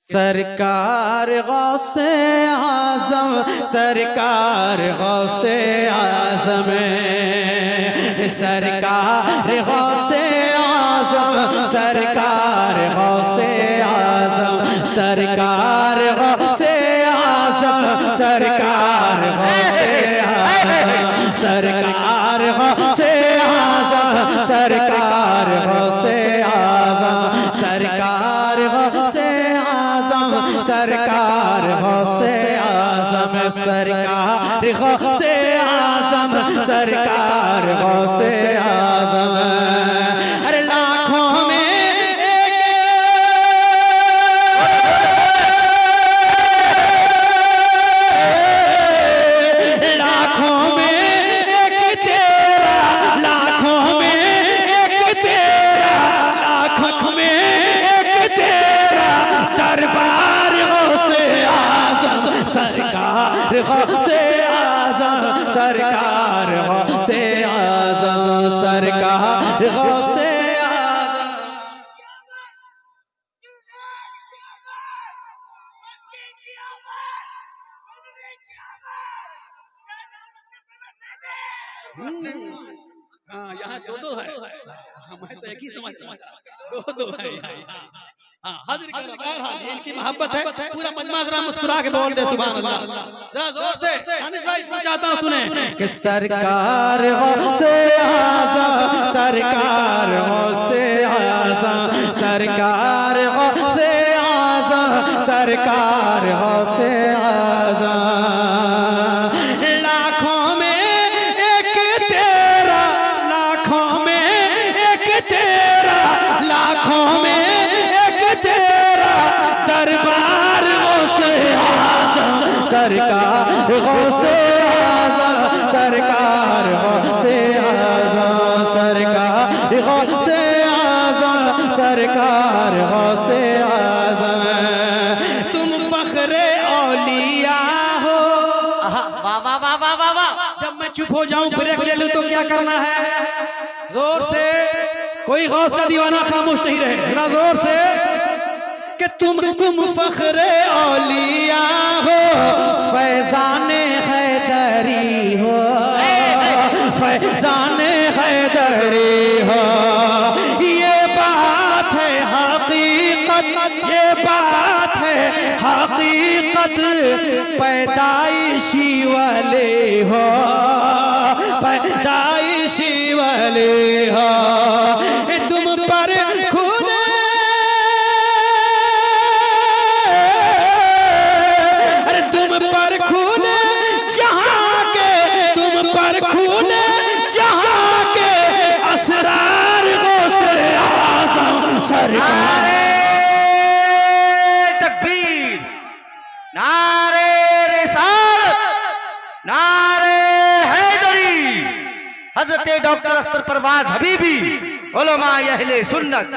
सरकार गौसे आज़म, सरकार गौसे आज़म, सरकार गौसे आज़म, सरकार गौसे आज़म, सरकार गौसे आज़म, सरकार गौसे आज़म, सरकार गौसे आज़म, सरकार गौसे आज़म, सरकार गौसे सरकार गौसे आज़म, सरकार गौसे आज़म, सरकार गौसे आज़म। अरे लाखों में एक, लाखों में एक तेरा, लाखों में एक तेरा, लाखों में एक तेरा दरबार सरकार गौसे आज़म, सरकार गौसे आज़म, सरकार गौसे आज़म। यहाँ दो है, हमें तो एक ही समझ दो है। हाजिर इनकी मोहब्बत है। पूरा मजमा जरा मुस्कुरा के बोल दे सुभान अल्लाह, जरा जोर से दानिश भाई चाहता हूं सुने कि सरकार गौसे आज़म, सरकार गौसे आज़म, सरकार गौसे आज़म, सरकार गौसे आज़म। लाखों में एक तेरा, लाखों में एक तेरा, लाखों में दरबार गौसे आज़म, सरकार गौसे आज़म, सरकार गौसे आज़म, सरकार गौसे आज़म, सरकार गौसे आज़म। तुम फख्रे औलिया हो। वाह वाह वाह वाह वाह वाह। जब मैं चुप हो जाऊं ब्रेक ले लूं तो क्या करना है? जोर से, कोई गौस का दीवाना खामोश नहीं रहे, जरा जोर से कि तुम फख्रे औलिया हो, फैज़ाने हैदरी हो, फैज़ाने हैदरी हो। ये बात है हकीकत, ये बात है हकीकत, पैदाइशी वाले हो, पैदाइशी वाले हो। तुम पर खुद पर खूने जहां के, तुम पर खूने जहां के असरार गौसे आज़म, सरकार तकबीर, नारे रिसालत, नारे हैदरी, हजरत डॉक्टर अख्तर परवाज हबीबी, उलमा अहले सुन्नत।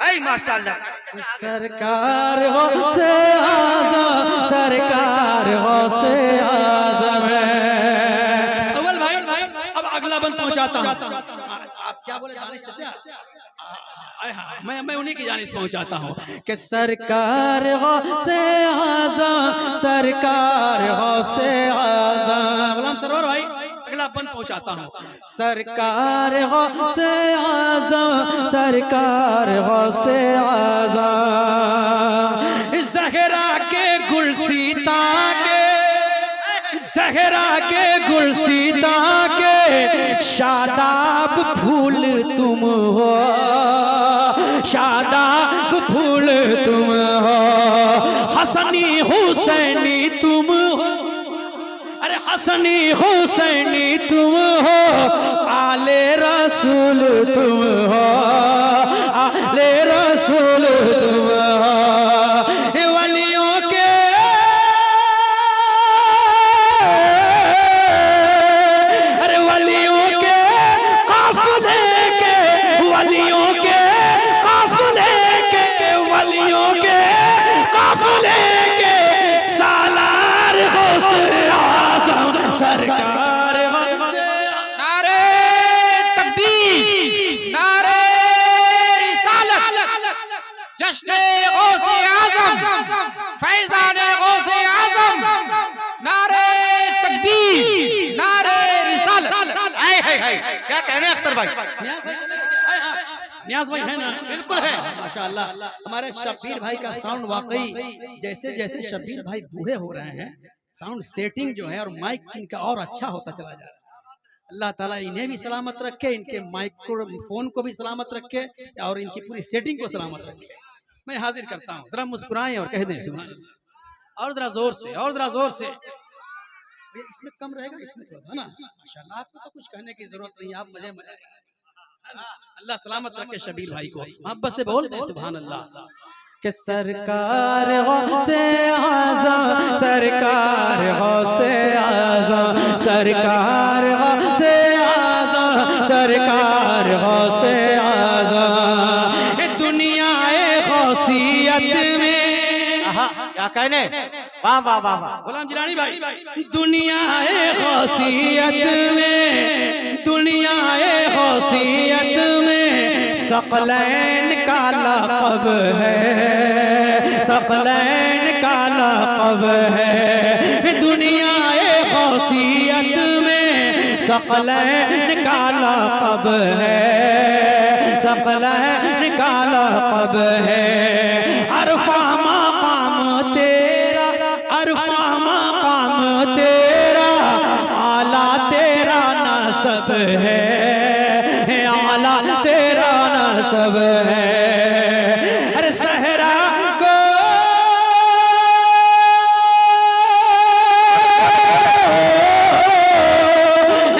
ऐ माशाअल्लाह। सरकार गौसे आज़म, सरकार गौसे आज़म। अव्वल भाई अब अगला बंद पहुंचाता हूं। आप क्या बोले दानिश चाचा? मैं उन्हीं की जानिब पहुंचाता हूं कि सरकार गौसे आज़म, सरकार गौसे आज़म। गुलाम सरवर भाई अगला बंद पहुंचाता हूं। सरकार गौसे आज़म, सरकार गौसे आज़म। ज़हरा के गुलसीता के, ज़हरा के गुलसीता के शादाब फूल तुम हो, शादाब फूल तुम हो। हसनी हुसैनी तुम हो, अरे हसनी हुसैनी तुम हो, आले रसूल तुम हो, आले रसूल तुम हो। वलियों के, अरे वलियों के काफिले के, वलियों के काफिले के, वलियों के काफिले के सालार गौसे आज़म, सरकार गौसे। नारे तकबीर, नारे रिसालत, जश्न गौसे आज़म। क्या कहने अख्तर भाई? नियाज भाई है ना? बिल्कुल है। माशाअल्लाह हमारे शब्बीर भाई का साउंड वाकई जैसे जैसे शब्बीर भाई बूढ़े हो रहे हैं साउंड सेटिंग जो है और माइक इनका और अच्छा होता चला जा रहा है। अल्लाह ताला इन्हें भी सलामत रखे, इनके माइक्रोफोन को भी सलामत रखे और इनकी पूरी सेटिंग को सलामत रखे। मैं हाजिर करता हूँ, जरा मुस्कुराएं और कह दें सुभान अल्लाह। और जरा जोर से, और जरा जोर से। इसमें कम रहेगा, इसमें थोड़ा है ना? माशाअल्लाह आपको तो कुछ कहने की जरूरत नहीं, आप मजे मजे। अल्लाह सलामत रखे शबीर भाई को, मोहब्बत से बोल दे सुभान अल्लाह। कि सरकार गौसे आज़म, सरकार गौसे आज़म, सरकार गौसे आज़म, सरकार गौसे आज़म। दुनिया गौसियत में क्या कहने? वाह वाह वाह वाह। गुलाम जिलानी भाई, दुनिया गौसियत में, दुनिया गौसियत में सकलैन का लक़ब है, सकलैन का लक़ब है। दुनिया गौसियत में सकलैन का लक़ब है, सकलैन का लक़ब है। अरफा मकाम तेरा, अरफा मकाम तेरा, आला तेरा नसब है, आला तेरा नसब है। अरे सहरा को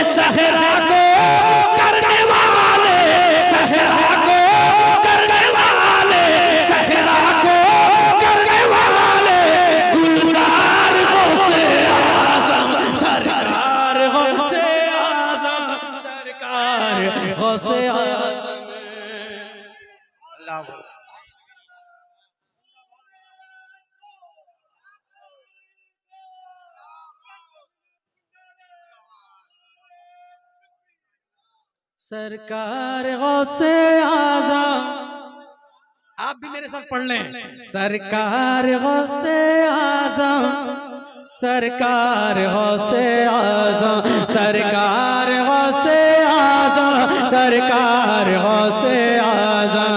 सहरा को करने वाले, सहरा को करने वाले, सहरा को करने वाले गुलजार गौसे आज़म, सरकार गौसे आज़म, सरकार गौसे आज़म। सरकार गौसे आज़म, आप भी मेरे साथ पढ़ लें। सरकार गौसे आज़म, सरकार गौसे आज़म, सरकार गौसे आज़म, सरकार गौसे आज़म।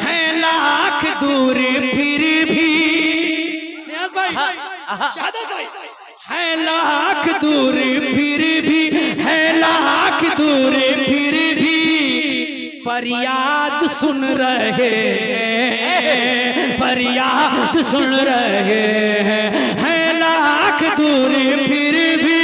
है लाख दूरी फिर भी, नियाज़ भाई, शहादत भाई, है लाख दूरी फिर भी, है लाख दूरी फिर भी फरियाद सुन रहे हैं, फरियाद सुन रहे हैं। है लाख दूरी फिर भी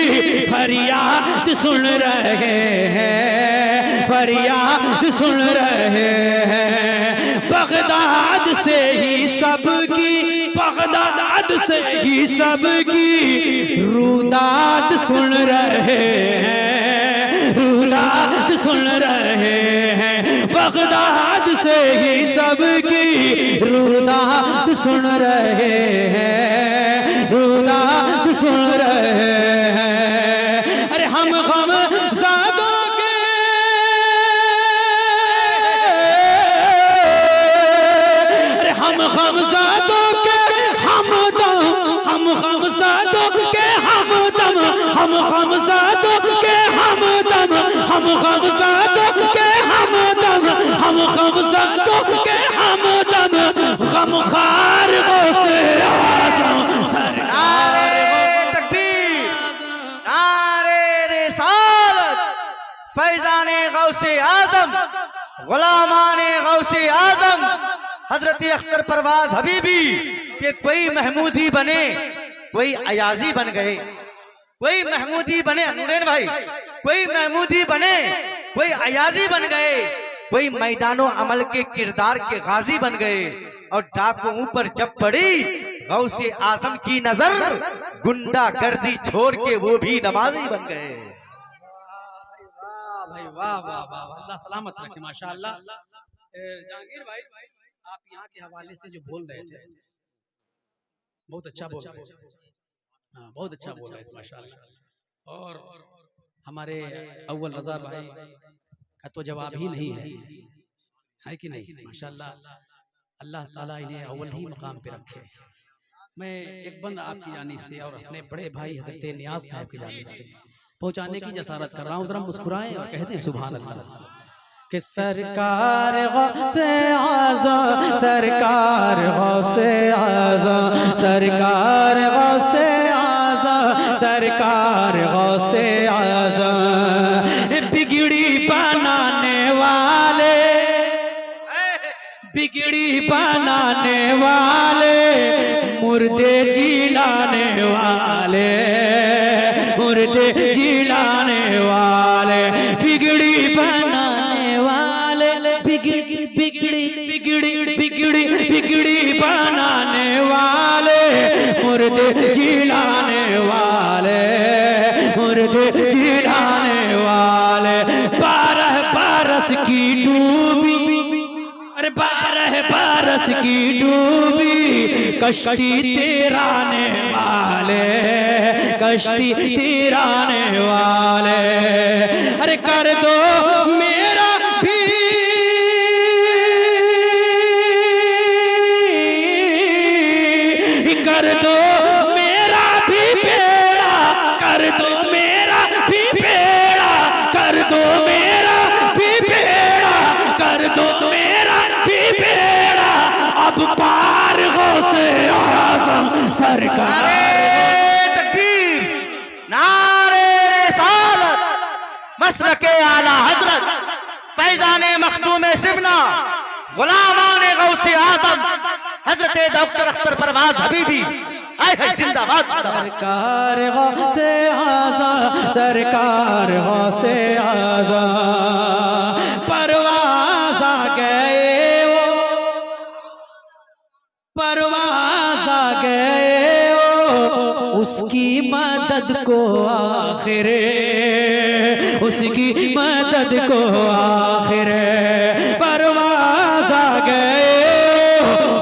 फरियाद सुन रहे हैं, फरियाद सुन रहे हैं। बगदाद से ही सबकी, बगदाद से ही सबकी रुदाद सुन रहे हैं, रुदाद सुन रहे हैं। बगदाद से ही सबकी रुदाद सुन रहे हैं, रुदाद सुन रहे हैं। अरे हम गम ज़ादों के, अरे हम गम ज़ादों के हमदम, हम गम ज़ादों के हमदम, हम गम ज़ादों के हमदम, हम गम ज़ादों के हमदम, हम गम ज़ादों के हमदम। गमखार गौसे आज़म, नारे तकबीर, नारे रिसालत, फैज़ाने गौसे आज़म, गुलामाने गौसे आज़म हजरत अख्तर परवाज हबीबी के कोई महमूदी बने, कोई अयाजी बन गए, कोई महमूदी बने, नूरैन भाई, कोई महमूदी बने, कोई अयाजी बन गए, कोई मैदानो अमल के किरदार के गाजी बन गए। और डाकुओं पर जब पड़ी गौसे आजम की नजर, गुंडा गर्दी छोड़ के वो भी नमाजी बन गए। वाह भाई वाह वाह वाह, अल्लाह सलामत रखे माशाअल्लाह। जहांगीर भाई, आप यहाँ के हवाले से जो बोल रहे थे बहुत अच्छा बोल रहे थे, हाँ बहुत अच्छा बोल रहे थे माशाअल्लाह। और हमारे अव्वल रजा भाई का तो जवाब ही नहीं है कि नहीं? माशाअल्लाह, अल्लाह ताला इन्हें अव्वल ही मकाम पे रखे। मैं एक बंद आपकी जानिब से और अपने बड़े भाई हजरत नियाज साहब की जानिब से पहुंचाने की जसारत कर रहा हूँ, जरा मुस्कुराएं और कहते हैं सुभान अल्लाह। कि सरकार गौसे आज़म, सरकार गौसे आज़म, सरकार गौसे आज़म, सरकार गौसे आज़म, बिगड़ी बनाने वाले, बिगड़ी बनाने वाले, मुर्दे जिलाने वाले, मुर्दे जिलाने वाले, बिगड़ी बनाने वाले, बिगड़ी बिगड़ी बिगड़ी बिगड़ी बिगड़ी बनाने वाले, मुर्दे जिलाने वाले, मुर्दे जिलाने वाले। 12 बरस की डूबी, अरे 12 बरस की डूबी कश्ती तेराने वाले, कश्ती तेराने वाले। अरे कर दो मेरा भी, कर दो मेरा भी बेड़ा, कर दो मेरा भी बेड़ा, कर दो मेरा भी बेड़ा, कर दो मेरा भी बेड़ा। अब पार गौसे आज़म सरकार। तकबीर, नारे रिसालत, मसलके आला हजरत फैजान मखदूम सिमना गुलामान गौसे आज़म हजरत डॉक्टर अख्तर परवाज हबीबी आए हैं जिंदाबाद। सरकार गौसे आज़म, सरकार गौसे आज़म, परवाज़ आ गए वो, परवाज़ आ गए वो, उसकी मदद को आखिरे, उसकी मदद को आखिरे। परवाज़ आ गए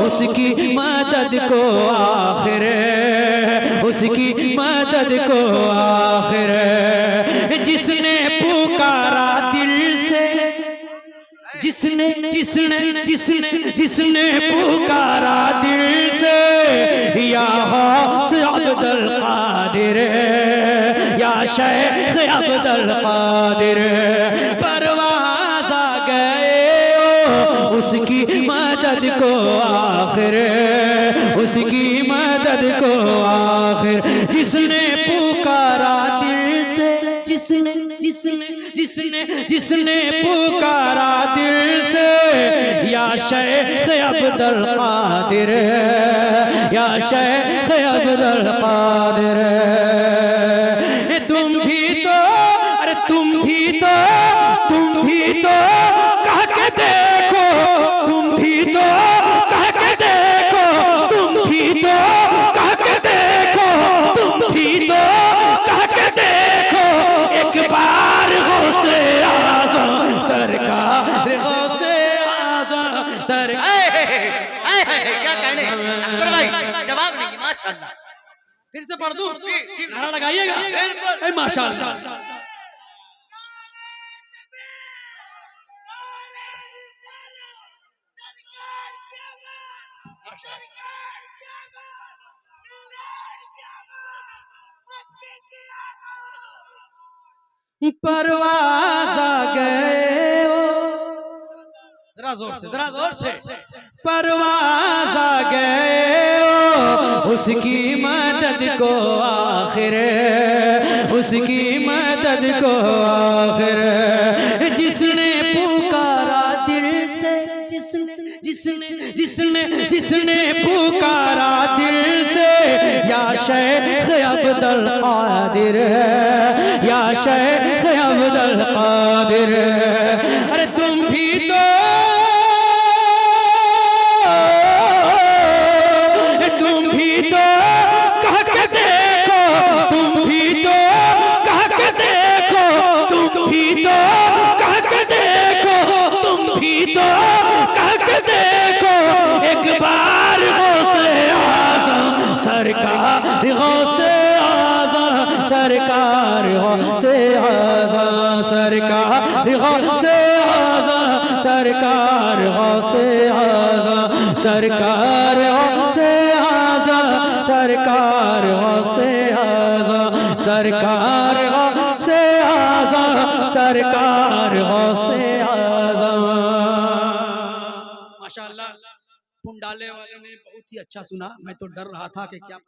उसकी मदद को आखिरे, उसकी मदद को आखिरे। जिसने पुकारा दिल से, जिसने जिसने जिसने जिसने पुकारा दिल से, या गौस अब्दुल कादिर, या शेख अब्दुल कादिर। परवाज़ आ गए उसकी मदद को आखिर, उसकी मदद को आखिर। जिसने पुकारा दिल से, जिसने जिसने जिसने जिसने पुकारा दिल से, या शेख अब्दुल कादिर, या शेख अब्दुल कादिर। तुम भी तो, अरे तुम भी तो, तुम भी तो कह के देखो, तुम भी तो कह के देखो, तुम भी तो कह के देखो, तुम भी तो कह के देखो। एक बार गौसे आज़म सरकार, गौसे आज़म सरकार। क्या कहने अख्तर भाई, जवाब नहीं माशाल्लाह। फिर से पढ़ दूं, नारा लगाइएगा माशाल्लाह। परवाज़ आ गए वो, जरा जोर से, जरा जोर से। परवाज़ आ गए वो, उसकी मदद को आखिर, उसकी मदद को आखिर। जिसने पुकारा दिल से, जिसने जिसने जिसने जिसने पुकारा दिल से, या शेख अब्दुल कादिर, या शेख अब्दुल कादिर। अरे तुम भी तो, तुम भी तो कह के देखो, तुम भी तो कह के देखो, तुम भी तो कह के देखो, तुम भी तो कह के देखो। एक बार गौसे आज़म सरकार, गौसे आज़म सरकार, गौसे आज़म सरकार, गौसे आज़म सरकार, गौसे आज़म सरकार, गौसे आज़म सरकार, गौसे आज़म सरकार, गौसे आज़म सरकार गौसे आज़म। माशाअल्लाह, पुंडाले वाले ने बहुत ही अच्छा सुना, मैं तो डर रहा था कि क्या